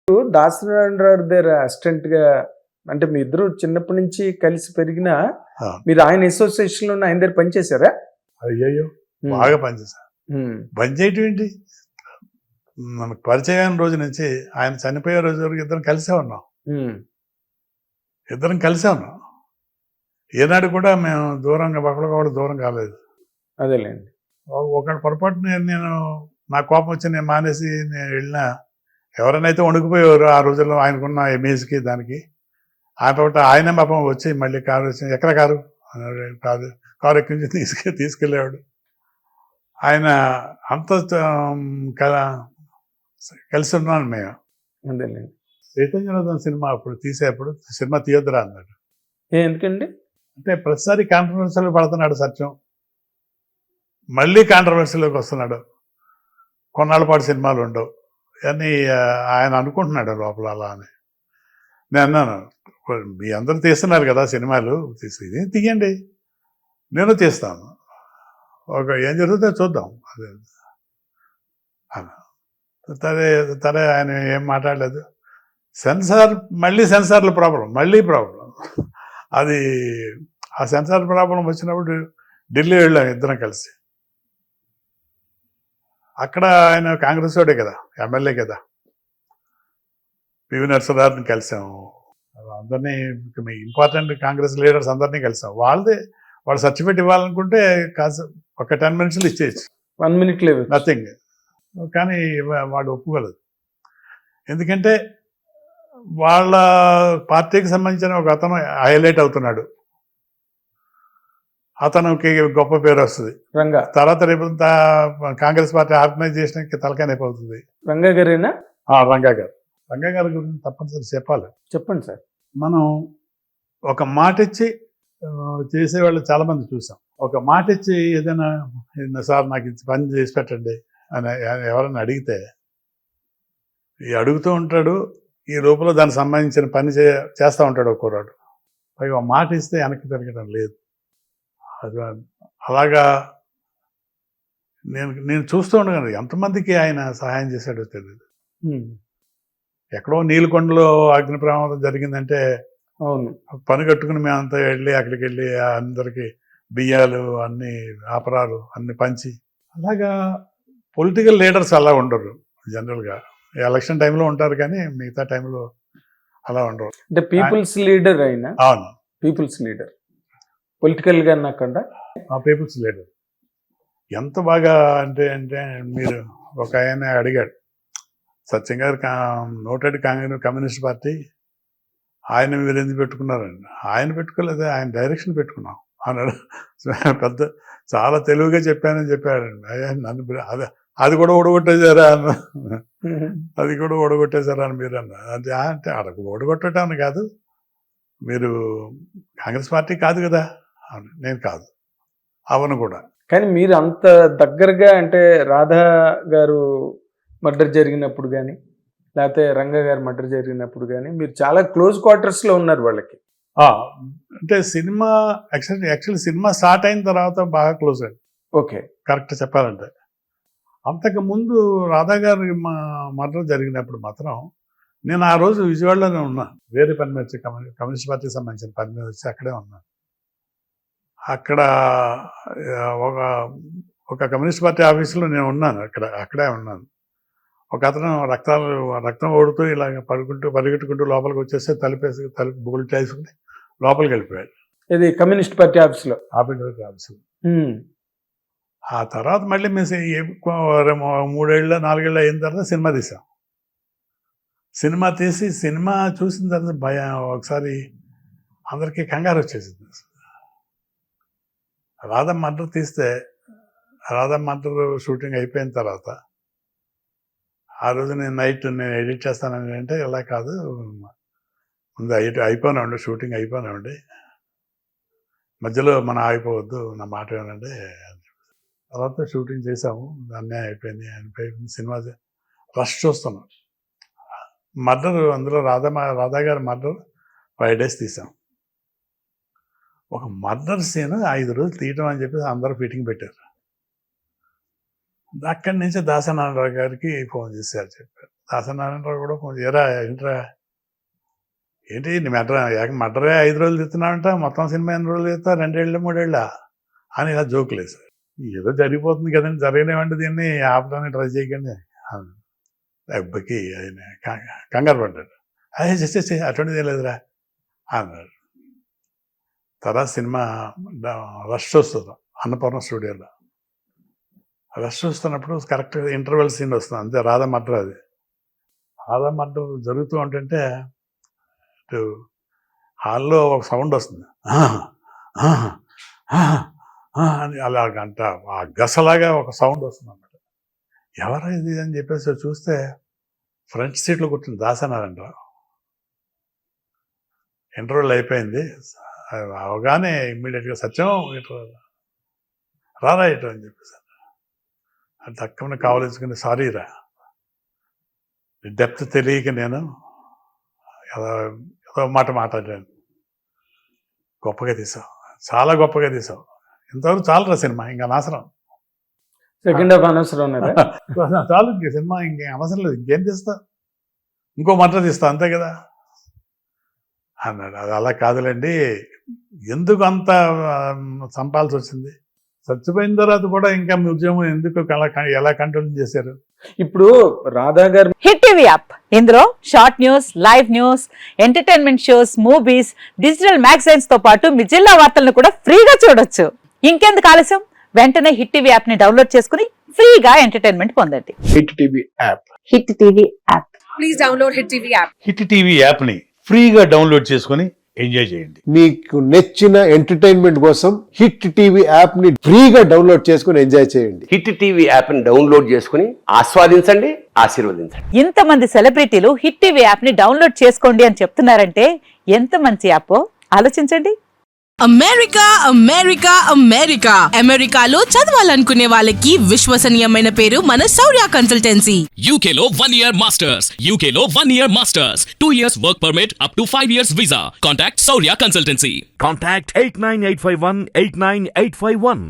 దాసనారాయణరావు దగ్గర అసిస్టెంట్‌గా అంటే మీ ఇద్దరు చిన్నప్పటి నుంచి కలిసి పెరిగినా ఆ, మీరు ఆయన అసోసియేషన్‌లో ఆయన దగ్గర పనిచేశారా? అయ్యయ్యో హ్మ్. బాగా పనిచేశాను. హ్మ్. పనిచేయటం ఏంటి, మనకు పరిచయం రోజు నుంచి ఆయన చనిపోయే రోజు వరకు ఇద్దరం కలిసే ఉన్నాం. హ్మ్. ఇద్దరం కలిసే ఉన్నాం. ఏనాడు కూడా మేము దూరంగా ఒకరికొకరు దూరం కాలేదు. అదేలేండి. ఒకటి పొరపాటు నేను నా కోపం వచ్చి నేను మానేసి నేను వెళ్ళినా ఎవరైనా అయితే వణుకుపోయేవారు ఆ రోజుల్లో ఆయనకున్న ఇమేజ్కి దానికి. ఆ తర్వాత ఆయనే పాపం వచ్చి మళ్ళీ కారు వచ్చి ఎక్కడ కారు అన్నాడు. కాదు, కారు ఎక్కించి తీసుకెళ్ళేవాడు. ఆయన అంత కలిసి ఉన్నాను మేము. అదేలేండి. చైతన్యరాజన్ సినిమా అప్పుడు తీసేప్పుడు సినిమా తీయొద్దురా అన్నాడు. ఎందుకండి? అంటే ప్రతిసారి కాంట్రవర్సీలో పడుతున్నాడు సత్యం, మళ్ళీ కాంట్రవర్సీలోకి వస్తున్నాడు, కొన్నాళ్ళ పాటు సినిమాలు ఉండవు అని ఆయన అనుకుంటున్నాడు లోపల అలా అని. నేను అన్నాను, మీ అందరూ తీస్తున్నారు కదా సినిమాలు, ఇది తీయండి, నేను తీస్తాను, ఏం జరుగుతుందో చూద్దాం అదే అన్న. తరే ఆయన ఏం మాట్లాడలేదు. సెన్సార్ల ప్రాబ్లం అది ఆ సెన్సార్ ప్రాబ్లం వచ్చినప్పుడు ఢిల్లీ వెళ్ళాం ఇద్దరం కలిసి. అక్కడ ఆయన కాంగ్రెస్ వాడే కదా, ఎమ్మెల్యే కదా, పివి నరసింహారావుని కలిసాము, అందరినీ ఇంపార్టెంట్ కాంగ్రెస్ లీడర్స్ అందరినీ కలిసాం. వాళ్ళు సర్టిఫికేట్ ఇవ్వాలనుకుంటే కాదు ఒక 10 minutesలో ఇచ్చేయచ్చు, 1 minute నథింగ్. కానీ వాడు ఒప్పుకోలేదు. ఎందుకంటే వాళ్ళ పార్టీకి సంబంధించిన ఒక అతను హైలైట్ అవుతున్నాడు, అతనికి గొప్ప పేరు వస్తుంది, రంగా తర్వాత రేపు కాంగ్రెస్ పార్టీ ఆర్గనైజేషన్కి తలకాయనైపోతుంది. రంగా గారేనా? రంగా గారి గురించి తప్పనిసరి చెప్పాలి. చెప్పండి సార్. మనం ఒక మాట ఇచ్చి చేసేవాళ్ళు చాలా మంది చూసాం. ఒక మాట ఇచ్చి ఏదైనా సార్ నాకు పని చేసి పెట్టండి అని ఎవరైనా అడిగితే అడుగుతూ ఉంటాడు, ఈ లోపల దానికి సంబంధించిన పని చేస్తూ ఉంటాడు ఒక్కోరాడు. పైగా మాట ఇస్తే వెనక్కి తిరగడం లేదు. అది అలాగా నేను చూస్తూ ఉండగాను ఎంతమందికి ఆయన సహాయం చేశాడో తెలియదు. ఎక్కడో నీలకొండలో అగ్ని ప్రమాదం జరిగిందంటే అవును, పని కట్టుకుని మేమంతా వెళ్ళి అక్కడికి వెళ్ళి అందరికి బియ్యాలు అన్ని ఆపరాలు అన్ని పంచి. అలాగా పొలిటికల్ లీడర్స్ అలా ఉండరు జనరల్గా. ఎలక్షన్ టైంలో ఉంటారు కానీ మిగతా టైంలో అలా ఉండరు. అంటే పీపుల్స్ లీడర్ అయినా. అవును, పీపుల్స్ లీడర్, పొలిటికల్ గా నాకుండా పీపుల్స్ లీడర్. ఎంత బాగా అంటే మీరు ఒక ఆయన అడిగాడు, సత్యం గారు నోటెడ్ కమ్యూనిస్ట్ పార్టీ, ఆయన మీరు ఎందుకు పెట్టుకున్నారండి? ఆయన పెట్టుకోలేదు, ఆయన డైరెక్షన్ పెట్టుకున్నాం అన్నాడు. పెద్ద చాలా తెలివిగా చెప్పానని చెప్పాడండి. అయ్యా నన్ను అది కూడా ఓడగొట్టేశారా అన్న, అది కూడా ఓడగొట్టేశారా అని మీరు అన్న. అంటే అడగ ఓడగొట్టడం కాదు, మీరు కాంగ్రెస్ పార్టీ కాదు కదా. నేను కాదు, అవను కూడా. కానీ మీరు అంత దగ్గరగా అంటే రాధా గారు మర్డర్ జరిగినప్పుడు కానీ లేకపోతే రంగా గారు మర్డర్ జరిగినప్పుడు కానీ మీరు చాలా క్లోజ్ క్వార్టర్స్లో ఉన్నారు వాళ్ళకి. అంటే సినిమా యాక్చువల్లీ సినిమా స్టార్ట్ అయిన తర్వాత బాగా క్లోజ్ అయ్యింది. ఓకే, కరెక్ట్ చెప్పాలంటే. అంతకుముందు రాధా గారి మర్డర్ జరిగినప్పుడు మాత్రం నేను ఆ రోజు విజయవాడలోనే ఉన్నాను. వేరే పని మీద వచ్చి కమ్యూనిస్ట్ పార్టీకి సంబంధించిన పని మీద వచ్చి అక్కడే ఉన్నాను. అక్కడ ఒక కమ్యూనిస్ట్ పార్టీ ఆఫీసులో నేను ఉన్నాను, అక్కడే ఉన్నాను. ఒక అతను రక్తం ఓడుతూ ఇలాగ పరిగెట్టుకుంటూ లోపలికి వచ్చేస్తే తలుపు బోల్ట్ వేసుకుని లోపలికి వెళ్ళిపోయాడు. ఇది కమ్యూనిస్ట్ పార్టీ ఆఫీసులో. ఆఫీసులో. ఆ తర్వాత మళ్ళీ మేము 3-4 ఏళ్ళు అయిన తర్వాత సినిమా తీసాం. సినిమా చూసిన తర్వాత ఒకసారి అందరికీ కంగారు వచ్చేసింది. రాధా మర్డర్ షూటింగ్ అయిపోయిన తర్వాత ఆ రోజు నేను ఎడిట్ చేస్తానని అంటే ఇలా కాదు, ముందు అయిపోయినామండి, షూటింగ్ అయిపోయినామండి, మధ్యలో మనం ఆగిపోవద్దు, నా మాట ఏమనండి. తర్వాత షూటింగ్ చేసాము, అన్నీ అయిపోయింది. సినిమా రష్ చూస్తున్నాం. మర్డర్ అందులో రాధా గారి మర్డర్ 5 days తీసాం. ఒక మర్డర్ సీన్ 5 రోజులు తీయటం అని చెప్పి అందరూ ఫిట్టింగ్ పెట్టారు. అక్కడి నుంచి దాసనారాయణరావు గారికి ఫోన్ చేశారు, చెప్పారు దాసనారాయణరావు కూడా కొంచెం ఎరా ఏంట్రా ఏంటి నీ మడ్రే 5 రోజులు తీస్తున్నావంట, మొత్తం సినిమా ఎన్ని రోజులు తీస్తా, 2 ఏళ్ళు 3 ఏళ్ళ అని ఇలా జోకులేదు. ఏదో జరిగిపోతుంది కదండి, జరగలేమంటే దీన్ని ఆపడానికి ట్రై చేయకండి. అబ్బాయికి ఆయన కంగారు పడ్డాడు. అదే చేసేసి అటువంటిది లేదురా అన్నాడు. తర్వాత సినిమా రష్ వస్తుంది అన్నపూర్ణ స్టూడియోలో. రష్ వస్తున్నప్పుడు కరెక్ట్గా ఇంటర్వెల్ సీన్ వస్తుంది, అంతే. రాధా మర్డర్ అది. రాధా మర్డర్ జరుగుతూ ఉంటుంటే ఇటు హాల్లో ఒక సౌండ్ వస్తుంది, అని అలాగంట ఆ గసలాగా ఒక సౌండ్ వస్తుంది అన్నమాట. ఎవరు ఇది అని చెప్పేసి చూస్తే ఫ్రంట్ సీట్లో కూర్చుని దాసనారాయణరావు. ఇంటర్వ్యూలు అయిపోయింది, అవగానే ఇమ్మీడియట్గా సత్యం ఇటు రారా ఇటు అని చెప్పేసాను. అది తక్కువ కావలించుకుని సారీ రా, డెప్త్ తెలియక నేను ఏదో మాట మాట్లాడాను. గొప్పగా తీసావు, చాలా గొప్పగా తీసావు, ఇంతవరకు చాలరా సినిమా, ఇంకా అనవసరం. సెకండ్ హాఫ్ అనవసరం చాలు, ఇంక సినిమా ఇంకేం అవసరం లేదు, ఇంకేం తీస్తా, ఇంకో మాట తీస్తా అంతే కదా అన్నాడు. అది అలా కాదులేండి, ఎందుకు అంత చంపాల్సి వచ్చింది, చచ్చిపోయిన తర్వాత కూడా ఇంకా మ్యూజియం ఎందుకు ఎలా కంట్రోల్ చేశారు? ఇప్పుడు రాధా గారు హిట్ టీవీ యాప్, ఇందులో short news, live news, entertainment shows, movies, digital magazines తో పాటు మీ జిల్లా వార్తలను కూడా ఫ్రీగా చూడొచ్చు. ఇంకెందుకు ఆలస్యం, వెంటనే హిట్ టీవీ యాప్ ని డౌన్లోడ్ చేసుకుని ఫ్రీగా ఎంటర్టైన్మెంట్ పొందండి. Hit TV app. Hit TV app. Please download Hit TV app. Hit TV యాప్ని ఫ్రీగా డౌన్లోడ్ చేసుకొని ఎంజాయ్ చేయండి. మీకు నచ్చిన ఎంటర్టైన్మెంట్ కోసం హిట్ టీవీ యాప్ ని ఫ్రీగా డౌన్లోడ్ చేసుకుని ఎంజాయ్ చేయండి. హిట్ టీవీ యాప్ని డౌన్లోడ్ చేసుకుని ఆస్వాదించండి, ఆశీర్వదించండి. ఇంతమంది సెలబ్రిటీలు హిట్ టీవీ యాప్ ని డౌన్లోడ్ చేసుకోండి అని చెప్తున్నారంటే ఎంత మంచి యాప్ ఆలోచించండి. అమెరికా అమెరికా అమెరికా అమెరికాలో చదవాలనుకునే వాళ్ళకి విశ్వసనీయమైన పేరు మన శౌర్య కన్సల్టెన్సీ. UK లో 1 year masters. UK లో 1 year masters. 2 years work permit up to 5 years visa. Contact Saurya Consultancy. Contact 89851 89851.